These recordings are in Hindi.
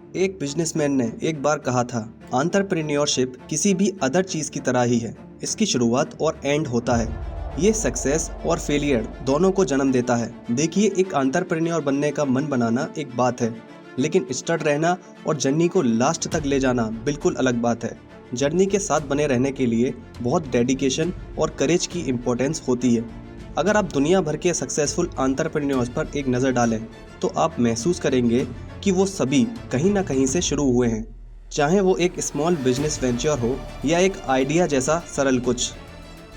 एक बिजनेसमैन ने एक बार कहा था, एंटरप्रेन्योरशिप किसी भी अदर चीज की तरह ही है। इसकी शुरुआत और एंड होता है। ये सक्सेस और फेलियर दोनों को जन्म देता है। देखिए, एक एंटरप्रेन्योर बनने का मन बनाना एक बात है, लेकिन स्टड रहना और जर्नी को लास्ट तक ले जाना बिल्कुल अलग बात है। जर्नी के साथ बने रहने के लिए बहुत डेडिकेशन और करेज की इम्पोर्टेंस होती है। अगर आप दुनिया भर के सक्सेसफुल एंटरप्रेन्योर्स पर एक नज़र डालें तो आप महसूस करेंगे कि वो सभी कहीं ना कहीं से शुरू हुए हैं। चाहे वो एक स्मॉल बिजनेस वेंचर हो या एक आइडिया जैसा सरल कुछ,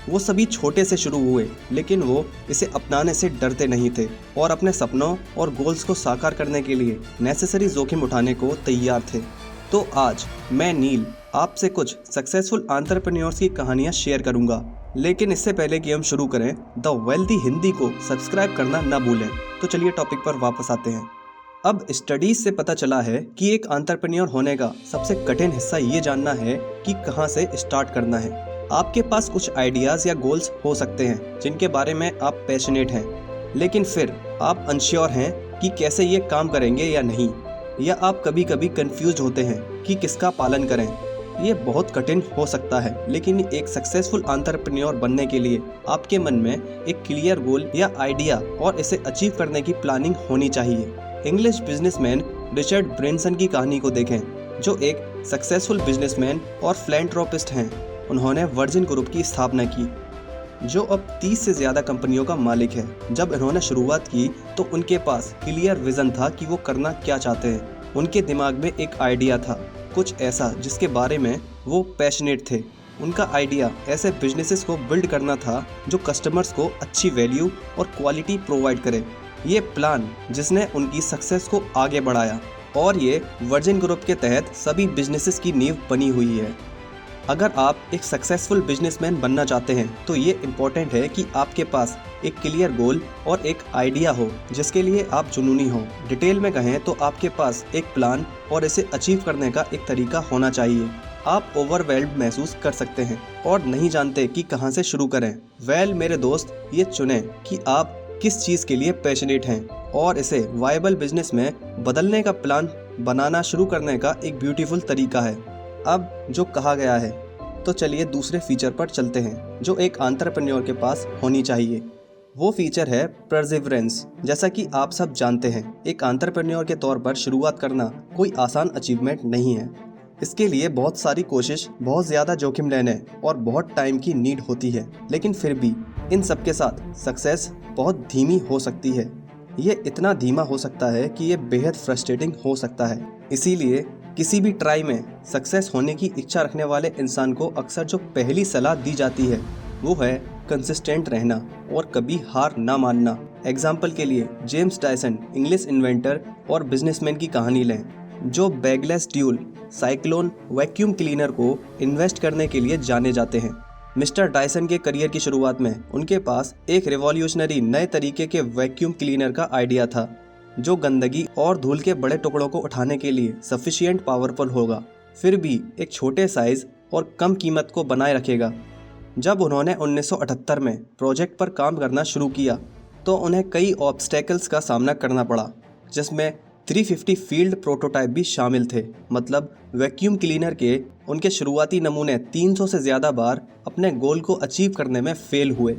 वो सभी छोटे से शुरू हुए, लेकिन वो इसे अपनाने से डरते नहीं थे और अपने सपनों और गोल्स को साकार करने के लिए नेसेसरी जोखिम उठाने को तैयार थे। तो आज मैं नील आपसे कुछ सक्सेसफुल एंटरप्रेन्योर्स की कहानियां शेयर करूंगा, लेकिन इससे पहले कि हम शुरू करें, द वेल्दी हिंदी को सब्सक्राइब करना ना भूलें। तो चलिए टॉपिक पर वापस आते हैं। अब स्टडीज से पता चला है कि एक एंटरप्रेन्योर होने का सबसे कठिन हिस्सा ये जानना है कि कहाँ से स्टार्ट करना है। आपके पास कुछ आइडियाज या गोल्स हो सकते हैं जिनके बारे में आप पैशनेट हैं, लेकिन फिर आप अनश्योर हैं कि कैसे ये काम करेंगे या नहीं, या आप कभी कभी कंफ्यूज होते हैं कि किसका पालन करें। ये बहुत कठिन हो सकता है, लेकिन एक सक्सेसफुल एंटरप्रेन्योर बनने के लिए आपके मन में एक क्लियर गोल या आइडिया और इसे अचीव करने की प्लानिंग होनी चाहिए। इंग्लिश बिजनेसमैन रिचर्ड ब्रेंसन की कहानी को देखें, जो एक सक्सेसफुल बिजनेसमैन और फिलैंथ्रोपिस्ट हैं। उन्होंने वर्जिन ग्रुप की स्थापना की, जो अब 30 से ज़्यादा कंपनियों का मालिक है। जब इन्होंने शुरुआत की तो उनके पास क्लियर विजन था कि वो करना क्या चाहते हैं। उनके दिमाग में एक आइडिया था, कुछ ऐसा जिसके बारे में वो पैशनेट थे। उनका आइडिया ऐसे बिजनेसेस को बिल्ड करना था जो कस्टमर्स को अच्छी वैल्यू और क्वालिटी प्रोवाइड करे। ये प्लान जिसने उनकी सक्सेस को आगे बढ़ाया, और ये वर्जिन ग्रुप के तहत सभी बिजनेसेस की नींव बनी हुई है। अगर आप एक सक्सेसफुल बिजनेसमैन बनना चाहते हैं तो ये इम्पोर्टेंट है कि आपके पास एक क्लियर गोल और एक आइडिया हो जिसके लिए आप जुनूनी हो। डिटेल में कहें तो आपके पास एक प्लान और इसे अचीव करने का एक तरीका होना चाहिए। आप ओवरवेल्म्ड महसूस कर सकते हैं और नहीं जानते कि कहां से शुरू करें। मेरे दोस्त, ये चुनें कि आप किस चीज़ के लिए पैशनेट हैं और इसे वायबल बिजनेस में बदलने का प्लान बनाना शुरू करने का एक ब्यूटीफुल तरीका है। अब जो कहा गया है, तो चलिए दूसरे फीचर पर चलते हैं जो एक एंटरप्रेन्योर के पास होनी चाहिए। वो फीचर है परसिवरेंस। जैसा कि आप सब जानते हैं, एक एंटरप्रेन्योर के तौर पर शुरुआत करना कोई आसान अचीवमेंट नहीं है। इसके लिए बहुत सारी कोशिश, बहुत ज़्यादा जोखिम लेने और बहुत टाइम की नीड होती है। लेकिन फिर भी इन सब के साथ सक्सेस बहुत धीमी हो सकती है। ये इतना धीमा हो सकता है कि ये बेहद फ्रस्ट्रेटिंग हो सकता है। इसीलिए किसी भी ट्राई में सक्सेस होने की इच्छा रखने वाले इंसान को अक्सर जो पहली सलाह दी जाती है वो है कंसिस्टेंट रहना और कभी हार ना मानना। एग्जाम्पल के लिए जेम्स डायसन, इंग्लिश इन्वेंटर और बिजनेसमैन की कहानी लें, जो bagless dual cyclone vacuum cleaner को इन्वेस्ट करने के लिए जाने जाते हैं। मिस्टर डायसन के करियर की शुरुआत में उनके पास एक रिवॉल्यूशनरी नए तरीके के वैक्यूम क्लीनर का आइडिया था, जो गंदगी और धूल के बड़े टुकड़ों को उठाने के लिए सफिशिएंट पावरफुल होगा, फिर भी एक छोटे साइज और कम कीमत को बनाए रखेगा। जब उन्होंने 1978 में प्रोजेक्ट पर काम करना शुरू किया तो उन्हें कई ऑब्स्टेकल्स का सामना करना पड़ा, जिसमें 350 फील्ड प्रोटोटाइप भी शामिल थे। मतलब वैक्यूम क्लीनर के उनके शुरुआती नमूने 300 से ज़्यादा बार अपने गोल को अचीव करने में फेल हुए।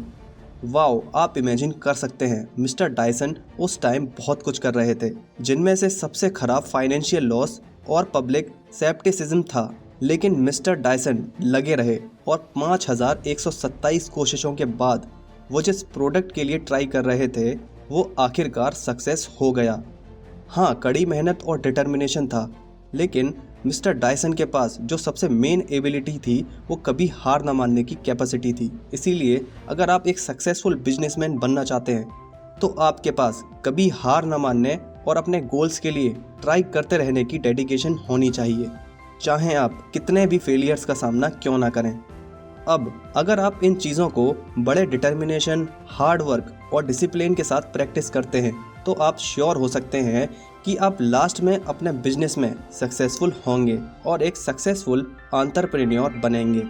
वाओ, आप इमेजिन कर सकते हैं, मिस्टर डायसन उस टाइम बहुत कुछ कर रहे थे, जिनमें से सबसे खराब फाइनेंशियल लॉस और पब्लिक सेप्टिसिज्म था। लेकिन मिस्टर डायसन लगे रहे और 5127 कोशिशों के बाद वो जिस प्रोडक्ट के लिए ट्राई कर रहे थे वो आखिरकार सक्सेस हो गया। हाँ, कड़ी मेहनत और डिटर्मिनेशन था, लेकिन मिस्टर डायसन के पास जो सबसे मेन एबिलिटी थी वो कभी हार न मानने की कैपेसिटी थी। इसीलिए अगर आप एक सक्सेसफुल बिजनेसमैन बनना चाहते हैं तो आपके पास कभी हार न मानने और अपने गोल्स के लिए ट्राई करते रहने की डेडिकेशन होनी चाहिए, चाहे आप कितने भी फेलियर्स का सामना क्यों ना करें। अब अगर आप इन चीज़ों को बड़े डिटर्मिनेशन, हार्ड वर्क और डिसिप्लिन के साथ प्रैक्टिस करते हैं तो आप श्योर हो सकते हैं कि आप लास्ट में अपने बिजनेस में सक्सेसफुल होंगे और एक सक्सेसफुल एंटरप्रेन्योर बनेंगे।